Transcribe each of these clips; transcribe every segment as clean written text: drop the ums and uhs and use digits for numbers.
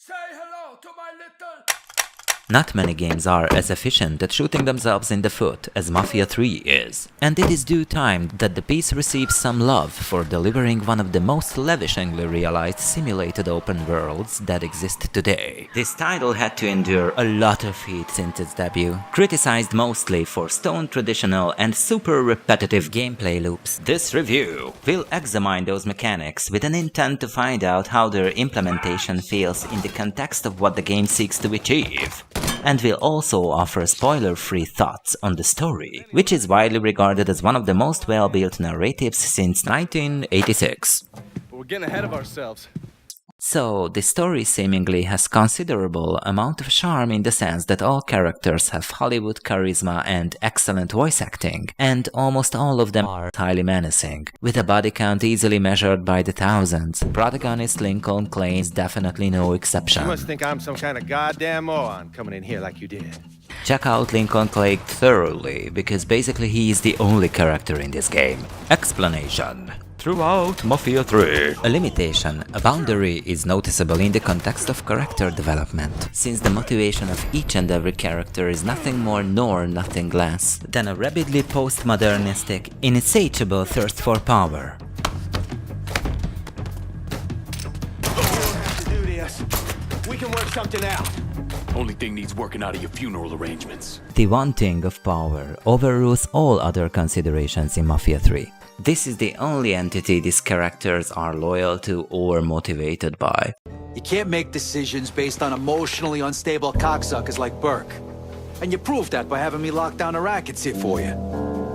Say hello to my little... Not many games are as efficient at shooting themselves in the foot as Mafia 3 is, and it is due time that the piece receives some love for delivering one of the most lavishly realized simulated open worlds that exist today. This title had to endure a lot of heat since its debut, criticized mostly for stone traditional and super repetitive gameplay loops. This review will examine those mechanics with an intent to find out how their implementation feels in the context of what the game seeks to achieve. And will also offer spoiler-free thoughts on the story, which is widely regarded as one of the most well-built narratives since 1986. We're getting ahead of ourselves. So, the story seemingly has considerable amount of charm in the sense that all characters have Hollywood charisma and excellent voice acting, and almost all of them are highly menacing, with a body count easily measured by the thousands. Protagonist Lincoln Clay is definitely no exception. You must think I'm some kind of goddamn moron coming in here like you did. Check out Lincoln Clay thoroughly, because basically he is the only character in this game. Explanation. Throughout Mafia 3, a limitation, a boundary is noticeable in the context of character development, since the motivation of each and every character is nothing more nor nothing less than a rabidly postmodernistic, insatiable thirst for power. We can work something out. Only thing needs working out of your funeral arrangements. The wanting of power overrules all other considerations in Mafia 3. This is the only entity these characters are loyal to or motivated by. You can't make decisions based on emotionally unstable cocksuckers like Burke. And you proved that by having me lock down the rackets here for you.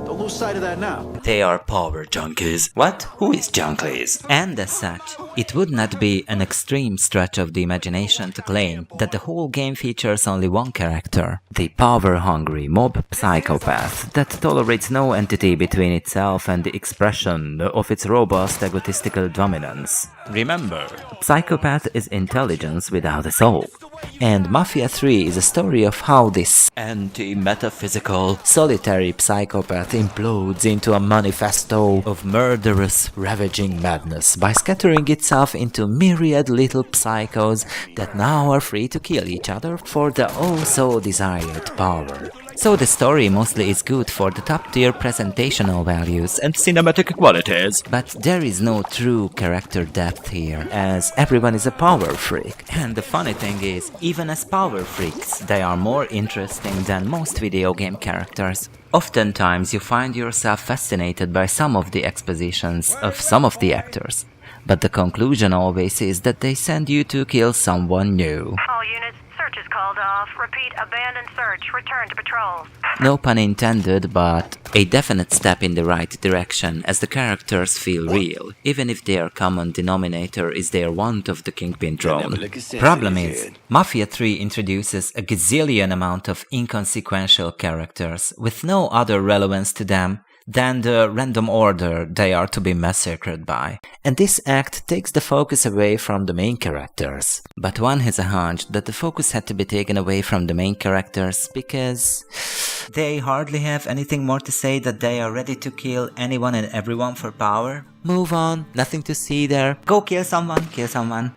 Don't lose sight of that now. They are power junkies. What? Who is junkies? And as such, it would not be an extreme stretch of the imagination to claim that the whole game features only one character, the power-hungry mob psychopath that tolerates no entity between itself and the expression of its robust egotistical dominance. Remember, a psychopath is intelligence without a soul. And Mafia 3 is a story of how this anti-metaphysical, solitary psychopath implodes into a manifesto of murderous, ravaging madness by scattering itself into myriad little psychos that now are free to kill each other for the oh-so-desired power. So the story mostly is good for the top-tier presentational values and cinematic qualities, but there is no true character depth here, as everyone is a power freak. And the funny thing is, even as power freaks, they are more interesting than most video game characters. Oftentimes you find yourself fascinated by some of the expositions of some of the actors, but the conclusion always is that they send you to kill someone new. All units, search is called off. Repeat, abandon search. Return to patrols. No pun intended, but a definite step in the right direction as the characters feel real, even if their common denominator is their want of the Kingpin throne. Problem is, Mafia 3 introduces a gazillion amount of inconsequential characters with no other relevance to them than the random order they are to be massacred by. And this act takes the focus away from the main characters. But one has a hunch that the focus had to be taken away from the main characters because they hardly have anything more to say that they are ready to kill anyone and everyone for power. Move on, nothing to see there. Go kill someone,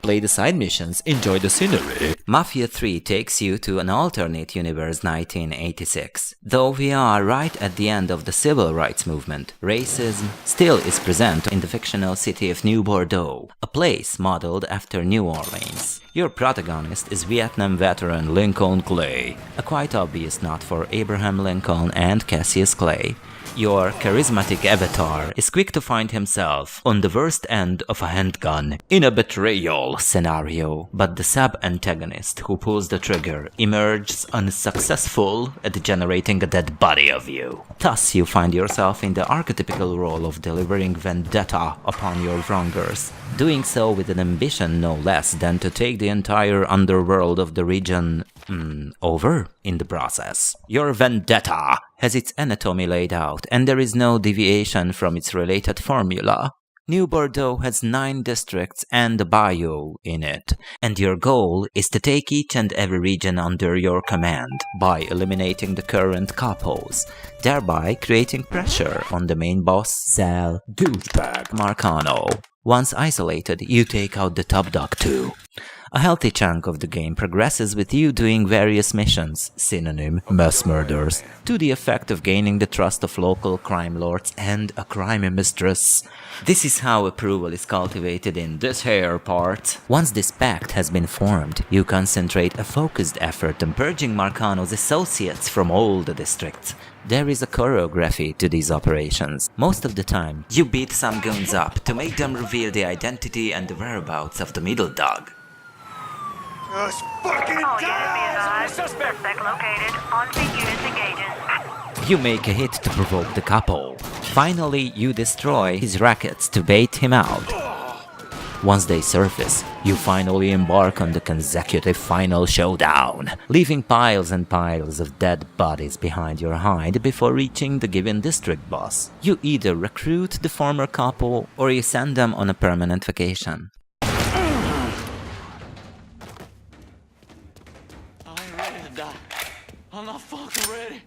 play the side missions, enjoy the scenery. Mafia 3 takes you to an alternate universe 1986. Though we are right at the end of the civil rights movement, racism still is present in the fictional city of New Bordeaux, a place modeled after New Orleans. Your protagonist is Vietnam veteran Lincoln Clay, a quite obvious nod for Abraham Lincoln and Cassius Clay. Your charismatic avatar is quick to find himself on the worst end of a handgun in a betrayal scenario, but the sub-antagonist who pulls the trigger emerges unsuccessful at generating a dead body of you. Thus you find yourself in the archetypical role of delivering vendetta upon your wrongers, doing so with an ambition no less than to take the entire underworld of the region over in the process. Your vendetta has its anatomy laid out, and there is no deviation from its related formula. New Bordeaux has 9 districts and a bayou in it, and your goal is to take each and every region under your command by eliminating the current capos, thereby creating pressure on the main boss, Sal Douchebag Marcano. Once isolated, you take out the top dog too. A healthy chunk of the game progresses with you doing various missions, synonym mass murders, to the effect of gaining the trust of local crime lords and a crime mistress. This is how approval is cultivated in this here part. Once this pact has been formed, you concentrate a focused effort on purging Marcano's associates from all the districts. There is a choreography to these operations. Most of the time, you beat some goons up to make them reveal the identity and the whereabouts of the middle dog. All units be advised. Suspect located. On-scene units engaging. You make a hit to provoke the couple. Finally, you destroy his rackets to bait him out. Once they surface, you finally embark on the consecutive final showdown, leaving piles and piles of dead bodies behind your hide before reaching the given district boss. You either recruit the former couple or you send them on a permanent vacation. I ain't ready to die. I'm not fucking ready.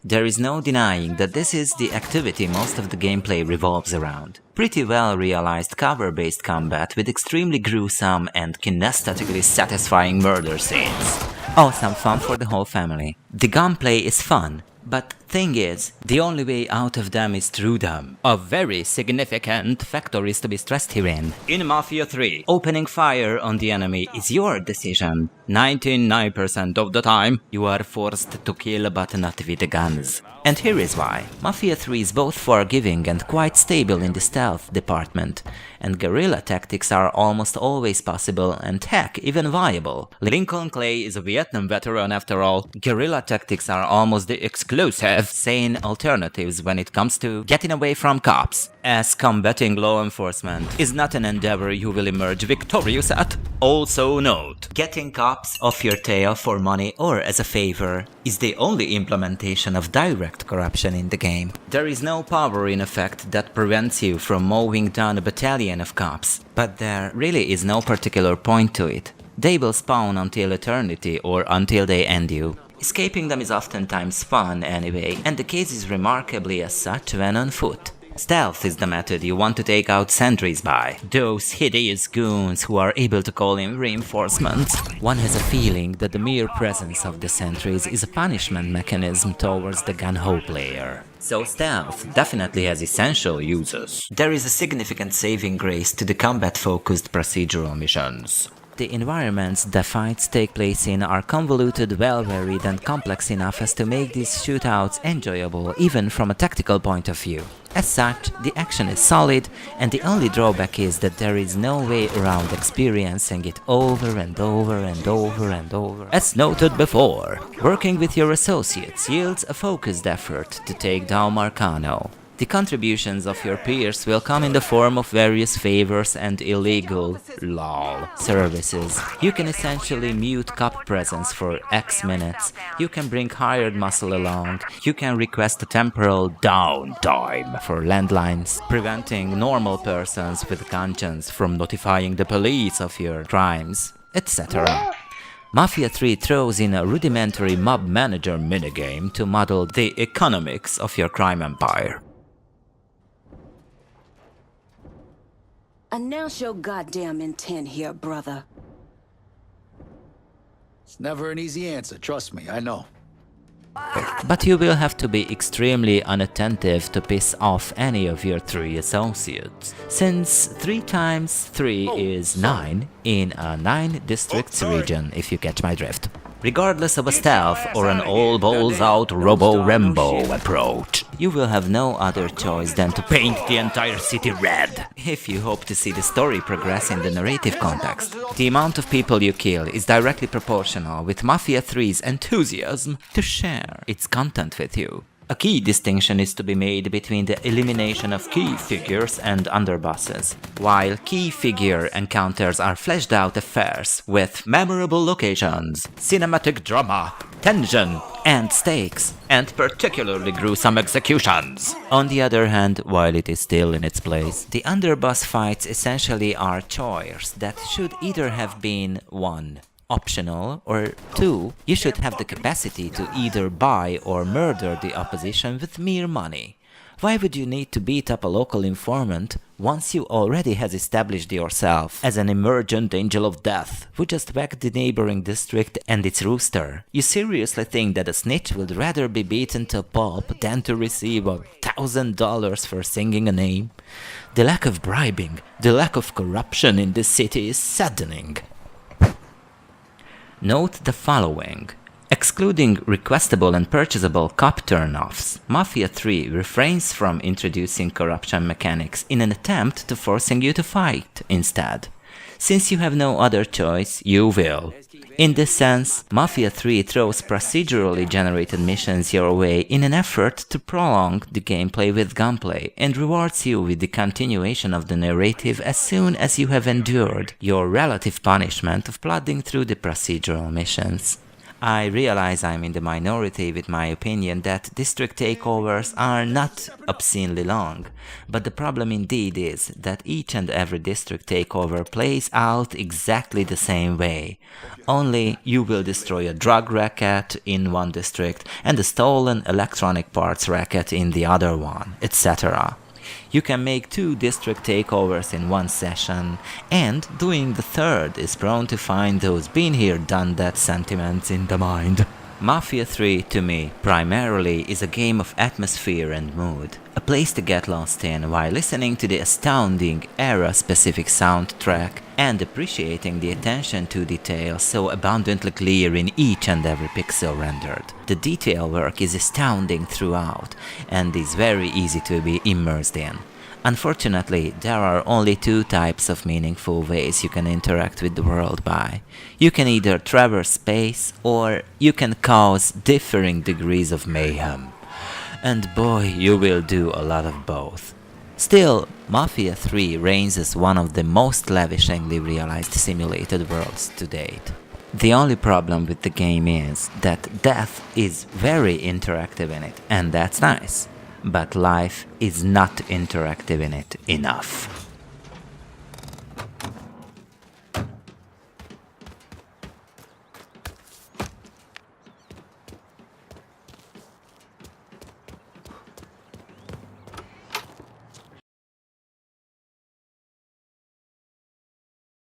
There is no denying that this is the activity most of the gameplay revolves around. Pretty well realized cover-based combat with extremely gruesome and kinesthetically satisfying murder scenes. Awesome fun for the whole family. The gunplay is fun, but thing is, the only way out of them is through them. A very significant factor is to be stressed herein. In Mafia 3, opening fire on the enemy is your decision. 99% of the time, you are forced to kill but not with guns. And here is why. Mafia 3 is both forgiving and quite stable in the stealth department, and guerrilla tactics are almost always possible and heck, even viable. Lincoln Clay is a Vietnam veteran after all. Guerrilla tactics are almost the exclusive, sane alternatives when it comes to getting away from cops, as combating law enforcement is not an endeavor you will emerge victorious at. Also note, getting cops off your tail for money or as a favor is the only implementation of direct corruption in the game. There is no power in effect that prevents you from mowing down a battalion of cops, but there really is no particular point to it. They will spawn until eternity or until they end you. Escaping them is oftentimes fun anyway, and the case is remarkably as such when on foot. Stealth is the method you want to take out sentries by, those hideous goons who are able to call in reinforcements. One has a feeling that the mere presence of the sentries is a punishment mechanism towards the gun-ho player. So stealth definitely has essential uses. There is a significant saving grace to the combat-focused procedural missions. The environments the fights take place in are convoluted, well-varied and complex enough as to make these shootouts enjoyable even from a tactical point of view. As such, the action is solid, and the only drawback is that there is no way around experiencing it over and over and over and over. As noted before, working with your associates yields a focused effort to take down Marcano. The contributions of your peers will come in the form of various favors and illegal LOL services. You can essentially mute cop presence for X minutes, you can bring hired muscle along, you can request a temporal downtime for landlines, preventing normal persons with conscience from notifying the police of your crimes, etc. Mafia 3 throws in a rudimentary mob manager minigame to model the economics of your crime empire. Announce your goddamn intent here, brother. It's never an easy answer, trust me, I know. But you will have to be extremely unattentive to piss off any of your 3 associates, since 3 times 3 is 9 in a 9 districts region, if you catch my drift. Regardless of a stealth or an all balls out Robo-Rambo approach, you will have no other choice than to paint the entire city red, if you hope to see the story progress in the narrative context. The amount of people you kill is directly proportional with Mafia 3's enthusiasm to share its content with you. A key distinction is to be made between the elimination of key figures and underbosses. While key figure encounters are fleshed out affairs with memorable locations, cinematic drama, tension, and stakes, and particularly gruesome executions. On the other hand, while it is still in its place, the underboss fights essentially are chores that should either have been 1. Optional, or 2, you should have the capacity to either buy or murder the opposition with mere money. Why would you need to beat up a local informant once you already has established yourself as an emergent angel of death who just whacked the neighboring district and its rooster? You seriously think that a snitch would rather be beaten to pulp than to receive $1,000 for singing a name? The lack of bribing, the lack of corruption in this city is saddening. Note the following. Excluding requestable and purchasable cop turn-offs, Mafia 3 refrains from introducing corruption mechanics in an attempt to forcing you to fight instead. Since you have no other choice, you will. In this sense, Mafia 3 throws procedurally generated missions your way in an effort to prolong the gameplay with gunplay and rewards you with the continuation of the narrative as soon as you have endured your relative punishment of plodding through the procedural missions. I realize I'm in the minority with my opinion that district takeovers are not obscenely long, but the problem indeed is that each and every district takeover plays out exactly the same way. Only you will destroy a drug racket in one district and a stolen electronic parts racket in the other one, etc. You can make 2 district takeovers in one session, and doing the third is prone to find those been here done that sentiments in the mind. Mafia 3 to me primarily is a game of atmosphere and mood, a place to get lost in while listening to the astounding era-specific soundtrack and appreciating the attention to detail so abundantly clear in each and every pixel rendered. The detail work is astounding throughout and is very easy to be immersed in. Unfortunately, there are only 2 types of meaningful ways you can interact with the world by. You can either traverse space, or you can cause differing degrees of mayhem. And boy, you will do a lot of both. Still, Mafia 3 reigns as one of the most lavishly realized simulated worlds to date. The only problem with the game is that death is very interactive in it, and that's nice. But life is not interactive in it enough.